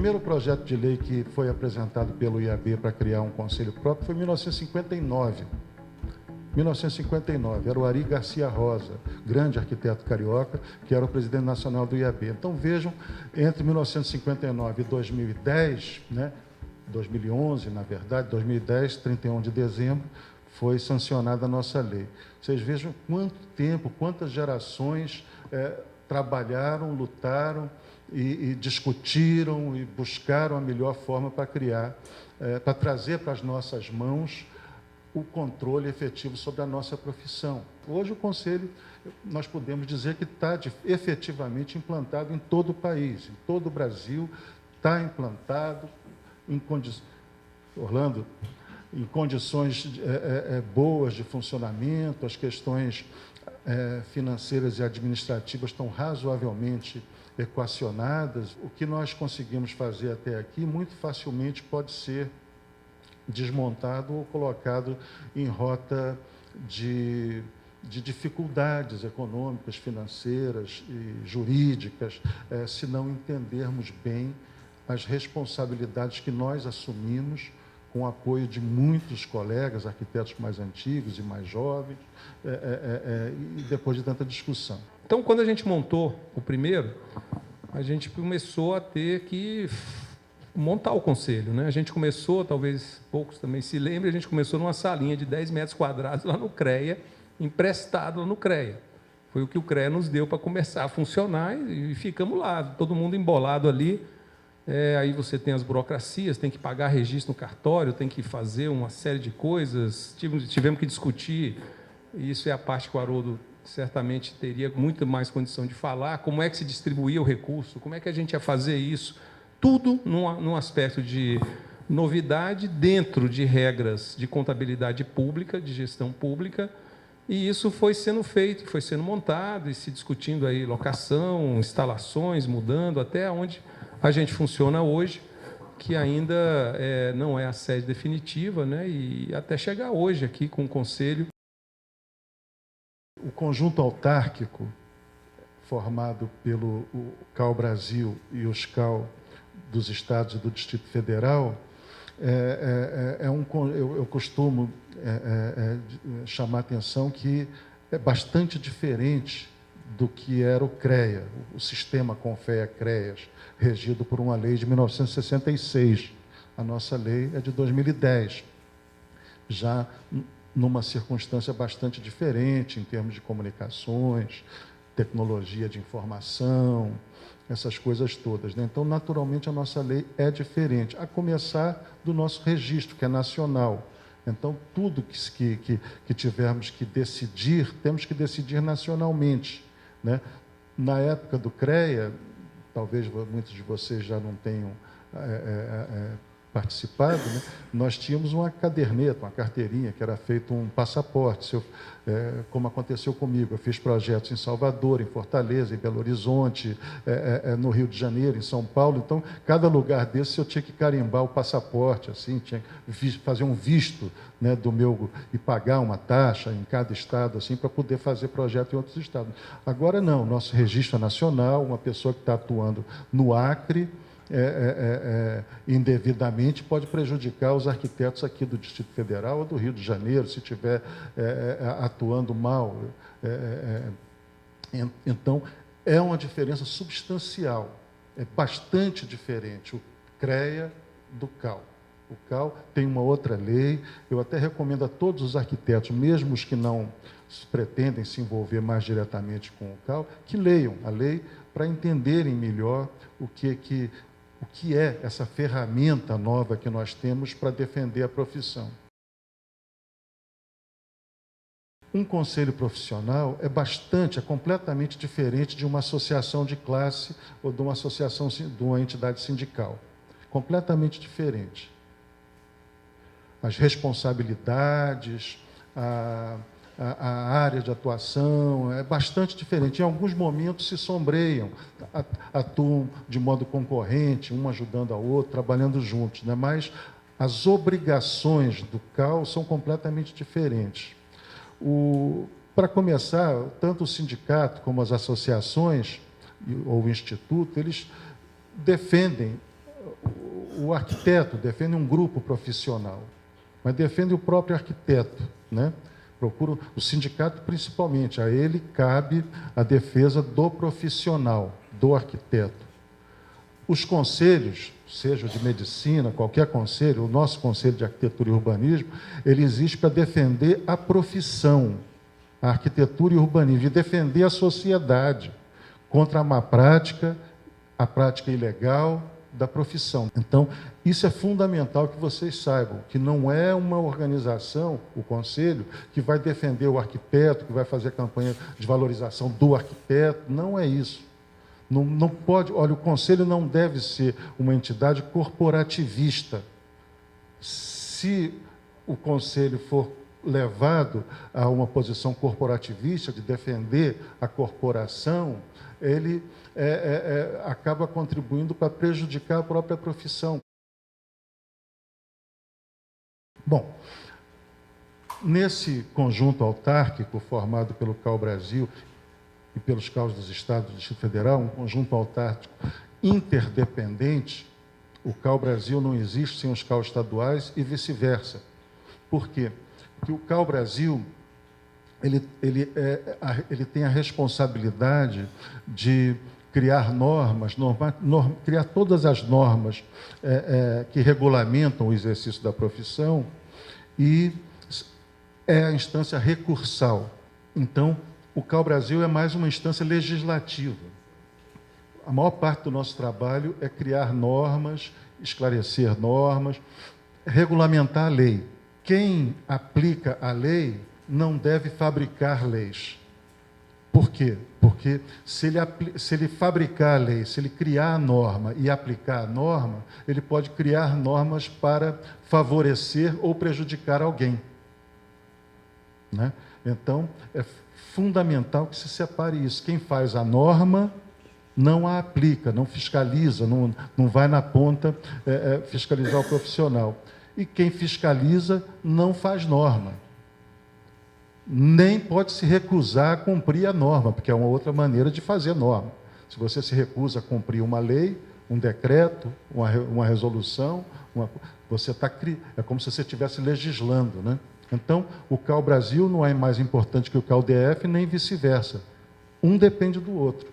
primeiro projeto de lei que foi apresentado pelo IAB para criar um conselho próprio foi em 1959. 1959, era o Ari Garcia Rosa, grande arquiteto carioca, que era o presidente nacional do IAB. Então, vejam, entre 1959 e 2010, 2011, na verdade, 2010, 31 de dezembro, foi sancionada a nossa lei. Vocês vejam quanto tempo, quantas gerações trabalharam, lutaram e discutiram e buscaram a melhor forma para criar, para trazer para as nossas mãos o controle efetivo sobre a nossa profissão. Hoje o Conselho, nós podemos dizer que está efetivamente implantado em todo o país, em todo o Brasil, está implantado, Orlando, em condições boas de funcionamento, as questões financeiras e administrativas estão razoavelmente equacionadas. O que nós conseguimos fazer até aqui, muito facilmente pode ser desmontado ou colocado em rota de dificuldades econômicas, financeiras e jurídicas, se não entendermos bem as responsabilidades que nós assumimos com o apoio de muitos colegas, arquitetos mais antigos e mais jovens, e depois de tanta discussão. Então, quando a gente montou o primeiro, a gente começou a ter que montar o conselho, né? A gente começou, talvez poucos também se lembrem, a gente começou numa salinha de 10 metros quadrados lá no CREA, emprestado lá no CREA. Foi o que o CREA nos deu para começar a funcionar e ficamos lá, todo mundo embolado ali. Aí você tem as burocracias, tem que pagar registro no cartório, tem que fazer uma série de coisas, tivemos que discutir, e isso é a parte que o Haroldo certamente teria muito mais condição de falar, como é que se distribuía o recurso, como é que a gente ia fazer isso, tudo num aspecto de novidade, dentro de regras de contabilidade pública, de gestão pública, e isso foi sendo feito, foi sendo montado, e se discutindo aí locação, instalações, mudando, até onde a gente funciona hoje, que ainda não é a sede definitiva, né? E até chegar hoje aqui com o Conselho. O conjunto autárquico, formado pelo CAL Brasil e os CAL dos estados e do Distrito Federal, eu costumo chamar a atenção que é bastante diferente do que era o CREA, o Sistema Confea-CREAS, regido por uma lei de 1966. A nossa lei é de 2010, já numa circunstância bastante diferente em termos de comunicações, tecnologia de informação, essas coisas todas, né? Então, naturalmente, a nossa lei é diferente, a começar do nosso registro, que é nacional. Então, tudo que tivermos que decidir, temos que decidir nacionalmente, né? Na época do CREA, talvez muitos de vocês já não tenham participado, né? Nós tínhamos uma caderneta, uma carteirinha, que era feito um passaporte. Como aconteceu comigo, eu fiz projetos em Salvador, em Fortaleza, em Belo Horizonte, no Rio de Janeiro, em São Paulo. Então, cada lugar desse eu tinha que carimbar o passaporte, assim, tinha que fazer um visto, né, do meu, e pagar uma taxa em cada estado, assim, para poder fazer projeto em outros estados. Agora não, nosso registro é nacional, uma pessoa que está atuando no Acre, indevidamente, pode prejudicar os arquitetos aqui do Distrito Federal ou do Rio de Janeiro, se estiver atuando mal. Então, é uma diferença substancial, é bastante diferente o CREA do CAL. O CAL tem uma outra lei, eu até recomendo a todos os arquitetos, mesmo os que não pretendem se envolver mais diretamente com o CAL, que leiam a lei para entenderem melhor o que é essa ferramenta nova que nós temos para defender a profissão. Um conselho profissional é completamente diferente de uma associação de classe ou de uma associação, de uma entidade sindical. Completamente diferente. As responsabilidades, a área de atuação é bastante diferente. Em alguns momentos se sombreiam, atuam de modo concorrente, um ajudando a outro, trabalhando juntos, né? Mas as obrigações do CAL são completamente diferentes. Para começar, tanto o sindicato como as associações ou o instituto, eles defendem o arquiteto defende um grupo profissional, mas defende o próprio arquiteto, né? Procura o sindicato principalmente, a ele cabe a defesa do profissional, do arquiteto. Os conselhos, seja de medicina, qualquer conselho, o nosso Conselho de Arquitetura e Urbanismo, ele existe para defender a profissão, a arquitetura e urbanismo, de defender a sociedade contra a má prática, a prática ilegal da profissão. Então, isso é fundamental que vocês saibam, que não é uma organização, o Conselho, que vai defender o arquiteto, que vai fazer campanha de valorização do arquiteto, não é isso. Não pode, olha, o Conselho não deve ser uma entidade corporativista. Se o Conselho for levado a uma posição corporativista de defender a corporação, ele acaba contribuindo para prejudicar a própria profissão. Bom, nesse conjunto autárquico formado pelo CAU Brasil e pelos CAUs dos Estados do Distrito Federal, um conjunto autárquico interdependente, o CAU Brasil não existe sem os CAUs estaduais e vice-versa. Por quê? Porque o CAU Brasil ele tem a responsabilidade de criar normas, criar todas as normas que regulamentam o exercício da profissão e é a instância recursal. Então, o CAU Brasil é mais uma instância legislativa. A maior parte do nosso trabalho é criar normas, esclarecer normas, regulamentar a lei. Quem aplica a lei não deve fabricar leis. Por quê? Porque se ele fabricar a lei, se ele criar a norma e aplicar a norma, ele pode criar normas para favorecer ou prejudicar alguém, né? Então, é fundamental que se separe isso. Quem faz a norma não a aplica, não fiscaliza, não vai na ponta fiscalizar o profissional. E quem fiscaliza não faz norma. Nem pode se recusar a cumprir a norma, porque é uma outra maneira de fazer norma. Se você se recusa a cumprir uma lei, um decreto, uma resolução, é como se você estivesse legislando, né? Então, o CAU Brasil não é mais importante que o CAU DF, nem vice-versa. Um depende do outro.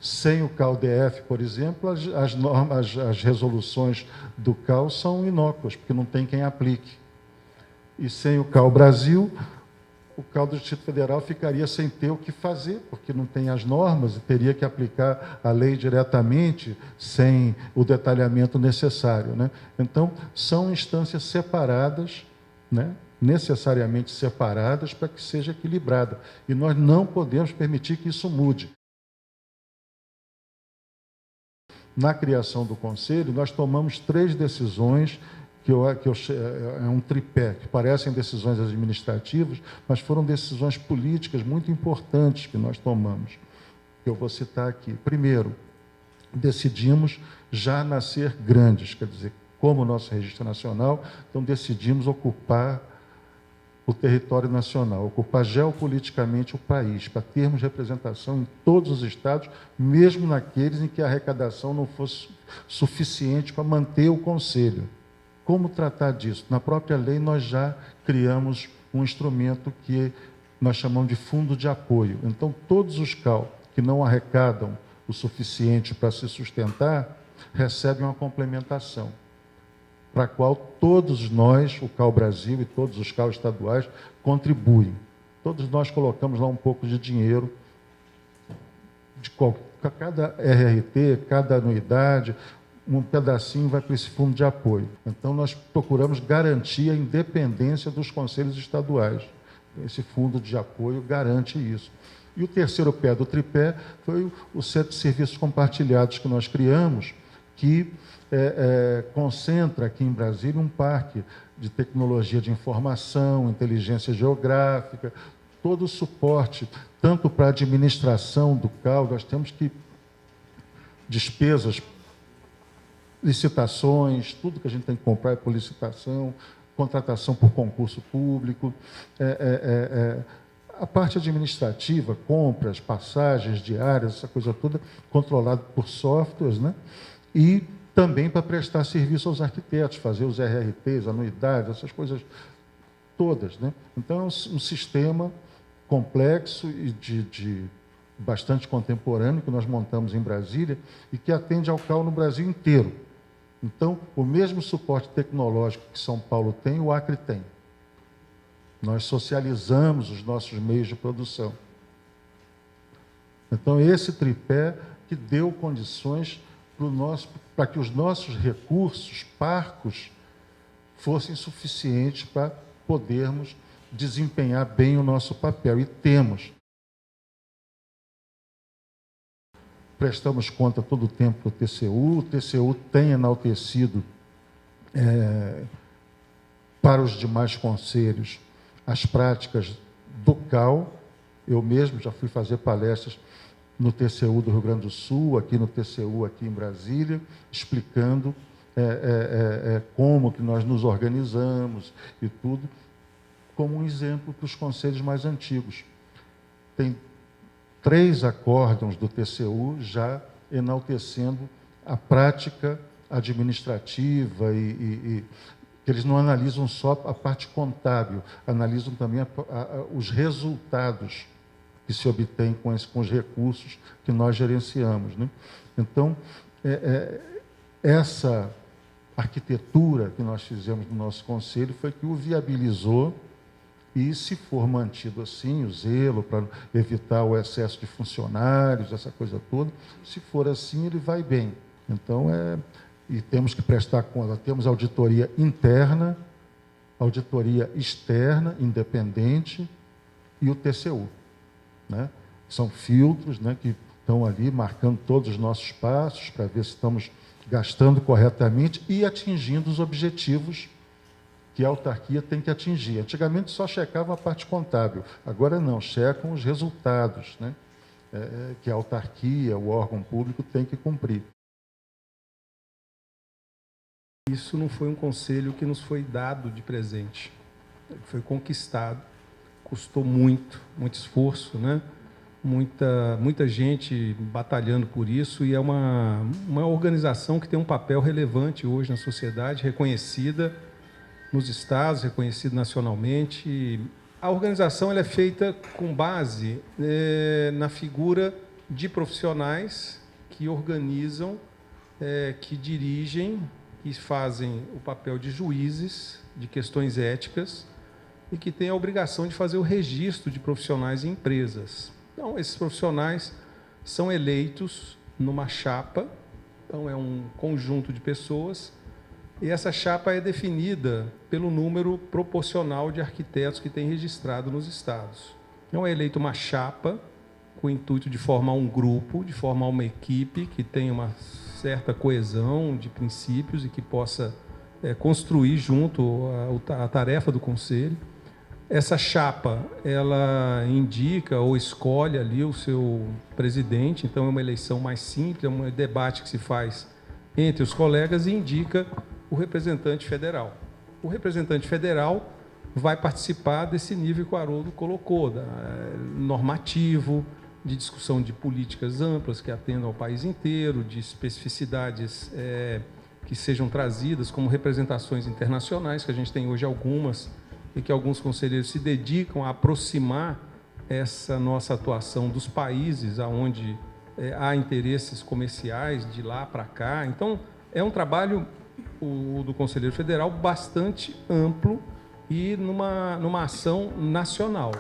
Sem o CAU DF, por exemplo, as resoluções do CAU são inócuas, porque não tem quem aplique. E sem o CAU Brasil, o CAU do Distrito Federal ficaria sem ter o que fazer, porque não tem as normas e teria que aplicar a lei diretamente, sem o detalhamento necessário, né? Então, são instâncias separadas, né? Necessariamente separadas, para que seja equilibrada. E nós não podemos permitir que isso mude. Na criação do Conselho, nós tomamos 3 decisões, é um tripé, que parecem decisões administrativas, mas foram decisões políticas muito importantes que nós tomamos, que eu vou citar aqui. Primeiro, decidimos já nascer grandes, quer dizer, como o nosso registro nacional, então decidimos ocupar o território nacional, ocupar geopoliticamente o país, para termos representação em todos os estados, mesmo naqueles em que a arrecadação não fosse suficiente para manter o Conselho. Como tratar disso? Na própria lei, nós já criamos um instrumento que nós chamamos de fundo de apoio. Então, todos os CAU que não arrecadam o suficiente para se sustentar, recebem uma complementação, para a qual todos nós, o CAU Brasil e todos os CAU estaduais, contribuem. Todos nós colocamos lá um pouco de dinheiro, cada RRT, cada anuidade, um pedacinho vai para esse fundo de apoio. Então, nós procuramos garantir a independência dos conselhos estaduais. Esse fundo de apoio garante isso. E o terceiro pé do tripé foi o Centro de Serviços Compartilhados que nós criamos, que concentra aqui em Brasília um parque de tecnologia de informação, inteligência geográfica, todo o suporte, tanto para a administração do CAU, nós temos que despesas, licitações, tudo que a gente tem que comprar é por licitação, contratação por concurso público, a parte administrativa, compras, passagens diárias, essa coisa toda, controlada por softwares, né? E também para prestar serviço aos arquitetos, fazer os RRTs, anuidades, essas coisas todas, né? Então, é um sistema complexo e de bastante contemporâneo que nós montamos em Brasília e que atende ao CAL no Brasil inteiro. Então, o mesmo suporte tecnológico que São Paulo tem, o Acre tem. Nós socializamos os nossos meios de produção. Então, esse tripé que deu condições para que os nossos recursos parcos fossem suficientes para podermos desempenhar bem o nosso papel. E temos. Prestamos conta todo o tempo para o TCU tem enaltecido para os demais conselhos as práticas do CAL. Eu mesmo já fui fazer palestras no TCU do Rio Grande do Sul, aqui no TCU, aqui em Brasília, explicando como que nós nos organizamos e tudo, como um exemplo para os conselhos mais antigos. Tem 3 acórdãos do TCU já enaltecendo a prática administrativa que eles não analisam só a parte contábil, analisam também os resultados que se obtém com os recursos que nós gerenciamos, né? Então, essa arquitetura que nós fizemos no nosso conselho foi que o viabilizou e, se for mantido assim, o zelo para evitar o excesso de funcionários, essa coisa toda, se for assim, ele vai bem. Então, e temos que prestar conta, temos auditoria interna, auditoria externa, independente, e o TCU, né? São filtros, né, que estão ali marcando todos os nossos passos para ver se estamos gastando corretamente e atingindo os objetivos que a autarquia tem que atingir. Antigamente só checavam a parte contábil, agora não, checam os resultados, né, que a autarquia, o órgão público, tem que cumprir. Isso não foi um conselho que nos foi dado de presente. Foi conquistado, custou muito esforço, né? Muita gente batalhando por isso, e é uma organização que tem um papel relevante hoje na sociedade, reconhecida nos estados, reconhecida nacionalmente. A organização ela é feita com base na figura de profissionais que organizam, que dirigem, que fazem o papel de juízes de questões éticas e que têm a obrigação de fazer o registro de profissionais em empresas. Então, esses profissionais são eleitos numa chapa, então é um conjunto de pessoas, e essa chapa é definida pelo número proporcional de arquitetos que tem registrado nos estados. Então, é eleita uma chapa com o intuito de formar um grupo, de formar uma equipe que tenha uma certa coesão de princípios e que possa construir junto a tarefa do conselho. Essa chapa, ela indica ou escolhe ali o seu presidente, então é uma eleição mais simples, é um debate que se faz entre os colegas e indica o representante federal. O representante federal vai participar desse nível que o Haroldo colocou, normativo, de discussão de políticas amplas que atendam ao país inteiro, de especificidades que sejam trazidas como representações internacionais, que a gente tem hoje algumas, e que alguns conselheiros se dedicam a aproximar essa nossa atuação dos países onde há interesses comerciais de lá para cá. Então, é um trabalho do Conselheiro Federal bastante amplo e numa ação nacional.